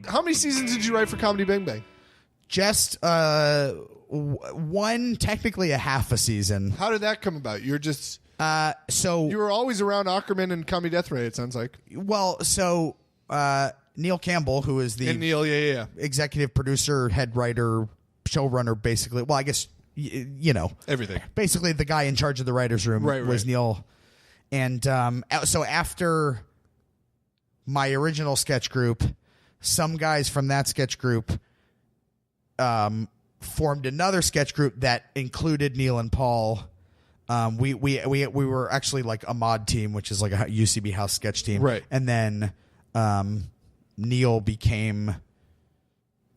how many seasons did you write for Comedy Bang Bang? Just one, technically a half a season. How did that come about? You're just so you were always around Ackerman and Comedy Death Ray. It sounds like. Well, so Neil Campbell, who is the executive producer, head writer, showrunner, basically. Well, I guess you know everything. Basically, the guy in charge of the writers' room was Neil. And so after my original sketch group, some guys from that sketch group formed another sketch group that included Neil and Paul. We were actually like a mod team, which is like a UCB house sketch team. Right. And then Neil became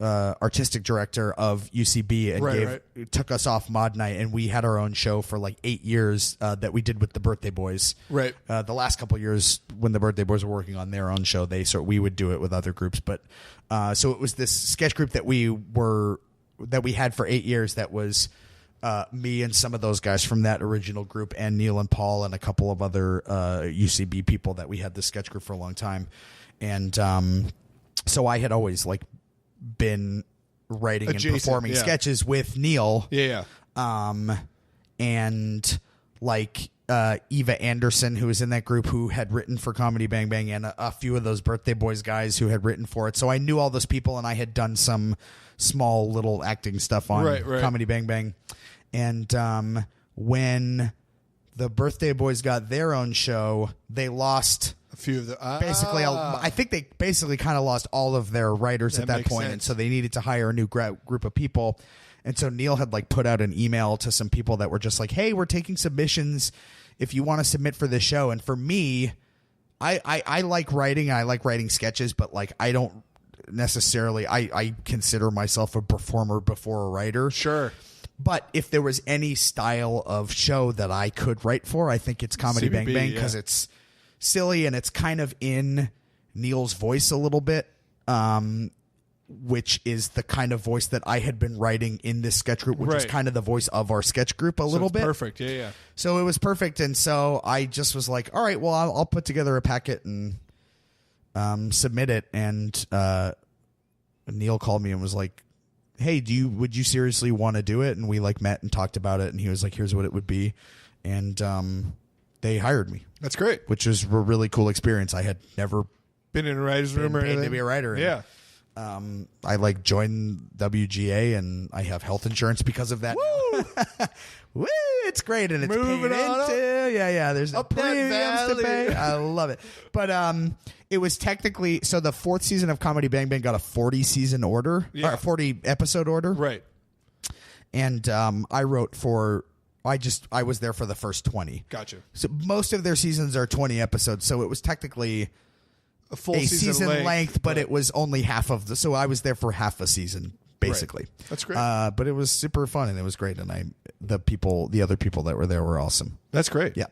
artistic director of UCB and took us off mod night, and we had our own show for like 8 years that we did with the Birthday Boys. Right. The last couple of years when the Birthday Boys were working on their own show, we would do it with other groups. But so it was this sketch group that we had for 8 years. That was me and some of those guys from that original group, and Neil and Paul and a couple of other UCB people that we had this sketch group for a long time. And so I had always like been writing and performing sketches with Neil. And like Eva Anderson, who was in that group, who had written for Comedy Bang Bang, and a few of those Birthday Boys guys who had written for it. So I knew all those people, and I had done some small little acting stuff on Comedy Bang Bang. And when the Birthday Boys got their own show, they lost a few of the basically. I think they basically kind of lost all of their writers at that point, and so they needed to hire a new group of people. And so Neil had like put out an email to some people that were just like, "Hey, we're taking submissions if you want to submit for this show." And for me, I like writing. I like writing sketches, but like I don't necessarily. I consider myself a performer before a writer. Sure. But if there was any style of show that I could write for, I think it's Comedy CBB, Bang Bang, because it's silly and it's kind of in Neil's voice a little bit, which is the kind of voice that I had been writing in this sketch group, which is kind of the voice of our sketch group a little bit. Perfect, yeah. So it was perfect, and so I just was like, all right, well, I'll put together a packet and submit it. And Neil called me and was like, hey, would you seriously want to do it? And we like met and talked about it, and he was like, here's what it would be. And they hired me. That's great. Which was a really cool experience. I had never been in a writer's room or anything. To be a writer. Yeah. I like joined WGA, and I have health insurance because of that. Woo! Woo! It's great, and it's moving on into there's no premiums to pay. I love it. But it was technically the fourth season of Comedy Bang Bang got a 40 season order, or a 40 episode order, right? And I wrote for. I was there for the first 20. Gotcha. So most of their seasons are 20 episodes, so it was technically a full season length, but it was only half of the. So I was there for half a season, basically. Right. That's great. But it was super fun, and it was great, and the other people that were there were awesome. That's great. Yeah.